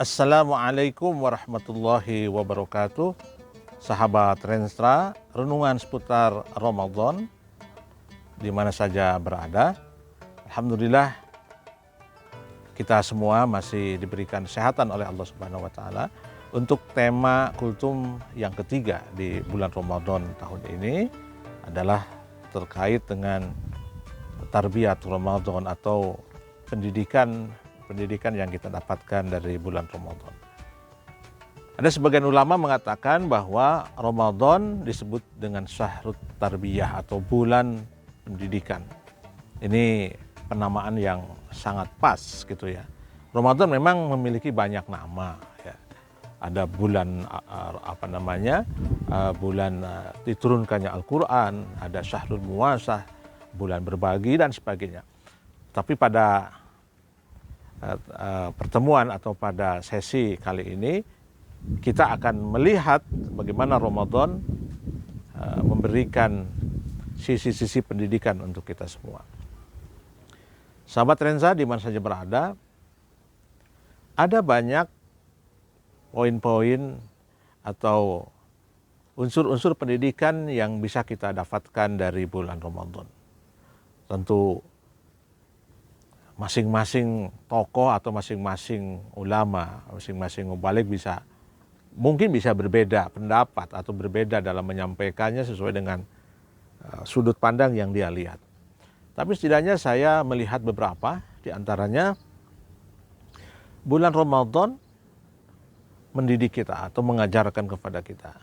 Assalamualaikum warahmatullahi wabarakatuh. Sahabat Renstra, renungan seputar Ramadan di mana saja berada. Alhamdulillah kita semua masih diberikan kesehatan oleh Allah Subhanahu wa taala. Untuk tema kultum yang ketiga di bulan Ramadan tahun ini adalah terkait dengan tarbiyat Ramadan atau pendidikan yang kita dapatkan dari bulan Ramadan. Ada sebagian ulama mengatakan bahwa Ramadan disebut dengan syahrut tarbiyah atau bulan pendidikan. Ini penamaan yang sangat pas gitu ya. Ramadan memang memiliki banyak nama ya. Ada bulan bulan diturunkannya Al-Qur'an, ada syahrul muwasah, bulan berbagi dan sebagainya. Tapi pada pertemuan atau pada sesi kali ini kita akan melihat bagaimana Ramadan memberikan sisi-sisi pendidikan untuk kita semua. Sahabat Renza di mana saja berada, ada banyak poin-poin atau unsur-unsur pendidikan yang bisa kita dapatkan dari bulan Ramadan. Tentu masing-masing tokoh atau masing-masing ulama, masing-masing mubalik mungkin bisa berbeda pendapat atau berbeda dalam menyampaikannya sesuai dengan sudut pandang yang dia lihat. Tapi setidaknya saya melihat beberapa, di antaranya bulan Ramadan mendidik kita atau mengajarkan kepada kita.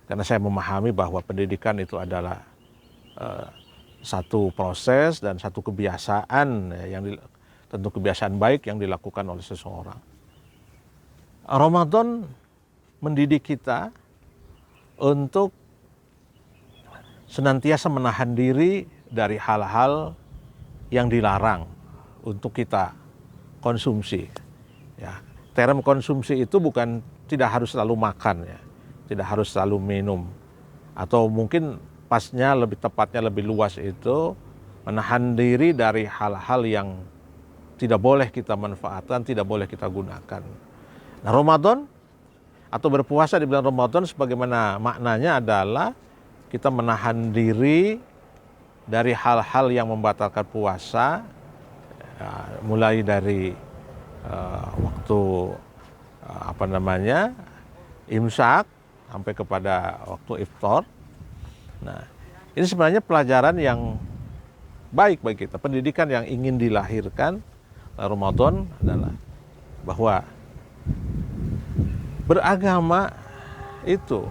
Karena saya memahami bahwa pendidikan itu adalah satu proses dan satu kebiasaan tentu kebiasaan baik yang dilakukan oleh seseorang. Ramadan mendidik kita untuk senantiasa menahan diri dari hal-hal yang dilarang untuk kita konsumsi. Ya, term konsumsi itu tidak harus selalu makan ya, tidak harus selalu minum, atau mungkin pasnya lebih tepatnya lebih luas itu menahan diri dari hal-hal yang tidak boleh kita manfaatkan, tidak boleh kita gunakan. Nah, Ramadan atau berpuasa di bulan Ramadan sebagaimana maknanya adalah kita menahan diri dari hal-hal yang membatalkan puasa, ya, mulai dari waktu imsak sampai kepada waktu iftar. Nah, ini sebenarnya pelajaran yang baik bagi kita. Pendidikan yang ingin dilahirkan Ramadan adalah bahwa beragama itu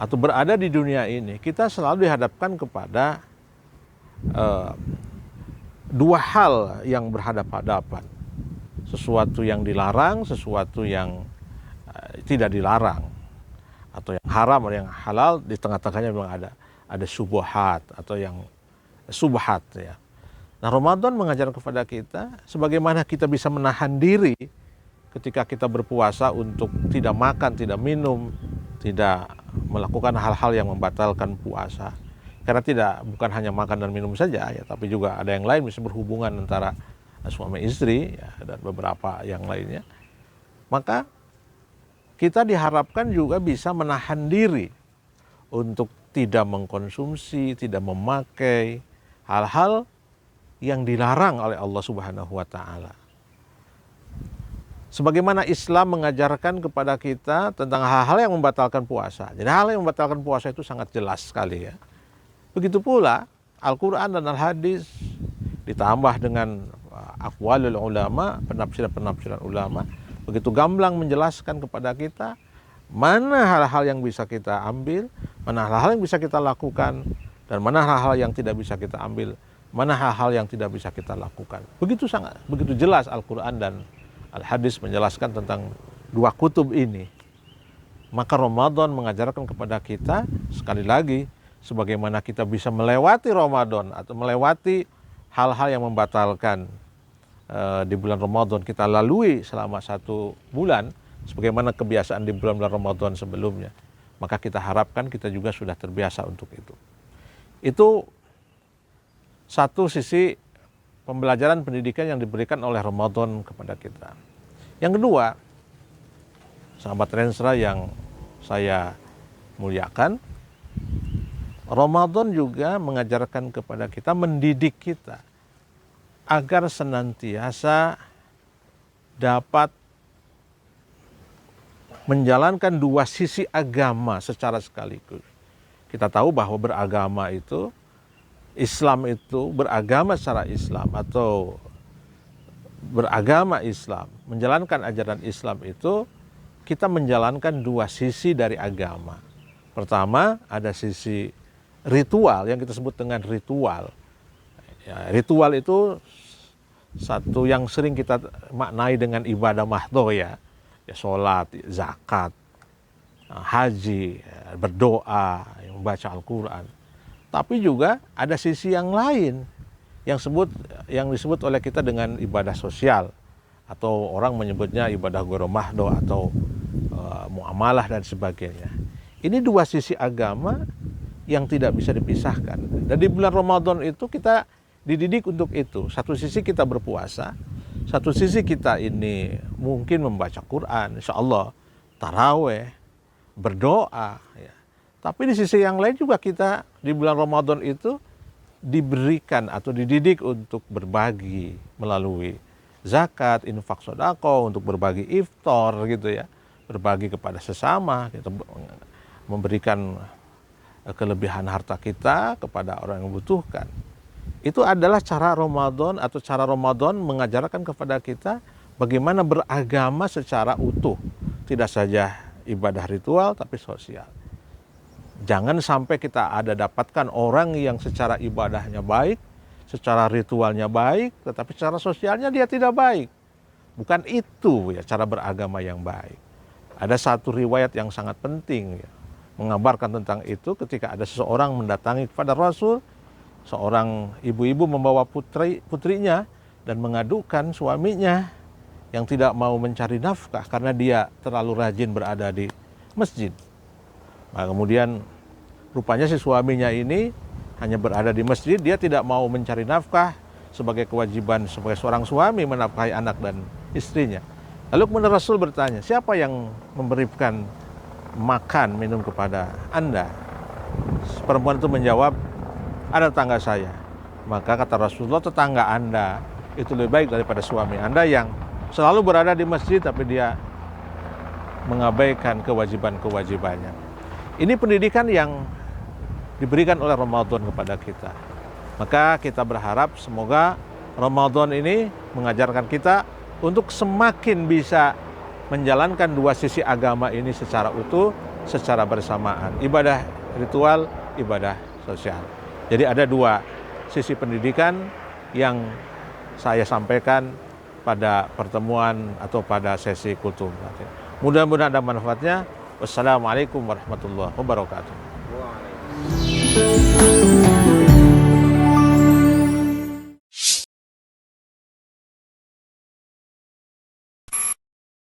atau berada di dunia ini kita selalu dihadapkan kepada dua hal yang berhadapan-hadapan. Sesuatu yang dilarang, sesuatu yang tidak dilarang, atau yang haram atau yang halal. Di tengah-tengahnya memang ada syubhat atau yang subhat ya. Nah, Ramadan mengajar kepada kita sebagaimana kita bisa menahan diri ketika kita berpuasa untuk tidak makan, tidak minum, tidak melakukan hal-hal yang membatalkan puasa. Karena bukan hanya makan dan minum saja ya, tapi juga ada yang lain, bisa berhubungan antara suami istri ya, dan beberapa yang lainnya. Maka kita diharapkan juga bisa menahan diri untuk tidak mengkonsumsi, tidak memakai hal-hal yang dilarang oleh Allah Subhanahu wa taala. Sebagaimana Islam mengajarkan kepada kita tentang hal-hal yang membatalkan puasa. Jadi hal yang membatalkan puasa itu sangat jelas sekali ya. Begitu pula Al-Quran dan Al-Hadis ditambah dengan aqwalul ulama, penafsiran ulama, begitu gamblang menjelaskan kepada kita mana hal-hal yang bisa kita ambil, mana hal-hal yang bisa kita lakukan, dan mana hal-hal yang tidak bisa kita ambil, mana hal-hal yang tidak bisa kita lakukan. Begitu jelas Al-Quran dan Al-Hadis menjelaskan tentang dua kutub ini. Maka Ramadan mengajarkan kepada kita sekali lagi sebagaimana kita bisa melewati Ramadan atau melewati hal-hal yang membatalkan di bulan Ramadan, kita lalui selama 1 bulan sebagaimana kebiasaan di bulan-bulan Ramadan sebelumnya. Maka kita harapkan kita juga sudah terbiasa untuk itu. Itu satu sisi pembelajaran pendidikan yang diberikan oleh Ramadan kepada kita. Yang kedua, sahabat Rensra yang saya muliakan, Ramadan juga mengajarkan kepada kita, mendidik kita agar senantiasa dapat menjalankan dua sisi agama secara sekaligus. Kita tahu bahwa beragama itu, Islam itu, beragama secara Islam atau beragama Islam, menjalankan ajaran Islam itu, kita menjalankan dua sisi dari agama. Pertama, ada sisi ritual yang kita sebut dengan ritual. Ya, ritual itu satu yang sering kita maknai dengan ibadah mahdhah ya, sholat, zakat, haji, berdoa, membaca Al-Quran. Tapi juga ada sisi yang lain yang disebut oleh kita dengan ibadah sosial, atau orang menyebutnya ibadah ghairu mahdhah atau muamalah dan sebagainya. Ini dua sisi agama yang tidak bisa dipisahkan. Dan di bulan Ramadan itu kita dididik untuk itu. Satu sisi kita berpuasa, satu sisi kita ini mungkin membaca Quran, insya Allah, taraweh, berdoa. Ya. Tapi di sisi yang lain juga kita di bulan Ramadan itu diberikan atau dididik untuk berbagi melalui zakat, infak sedekah, untuk berbagi iftar gitu ya, berbagi kepada sesama, kita memberikan kelebihan harta kita kepada orang yang membutuhkan. Itu adalah cara Ramadan, atau cara Ramadan mengajarkan kepada kita bagaimana beragama secara utuh, tidak saja ibadah ritual tapi sosial. Jangan sampai kita dapatkan orang yang secara ibadahnya baik, secara ritualnya baik, tetapi secara sosialnya dia tidak baik. Bukan itu ya cara beragama yang baik. Ada satu riwayat yang sangat penting ya, mengabarkan tentang itu ketika ada seseorang mendatangi kepada Rasul, seorang ibu-ibu membawa putrinya dan mengadukan suaminya yang tidak mau mencari nafkah karena dia terlalu rajin berada di masjid. Nah, kemudian rupanya si suaminya ini hanya berada di masjid, dia tidak mau mencari nafkah sebagai kewajiban sebagai seorang suami menafkahi anak dan istrinya. Lalu kemudian Rasul bertanya, siapa yang memberikan makan, minum kepada Anda? Perempuan itu menjawab, ada tetangga saya. Maka kata Rasulullah, tetangga Anda itu lebih baik daripada suami Anda yang selalu berada di masjid tapi dia mengabaikan kewajiban-kewajibannya. Ini pendidikan yang diberikan oleh Ramadan kepada kita. Maka kita berharap semoga Ramadan ini mengajarkan kita untuk semakin bisa menjalankan dua sisi agama ini secara utuh, secara bersamaan. Ibadah ritual, ibadah sosial. Jadi ada dua sisi pendidikan yang saya sampaikan pada pertemuan atau pada sesi kultum. Mudah-mudahan ada manfaatnya. Wassalamualaikum warahmatullahi wabarakatuh.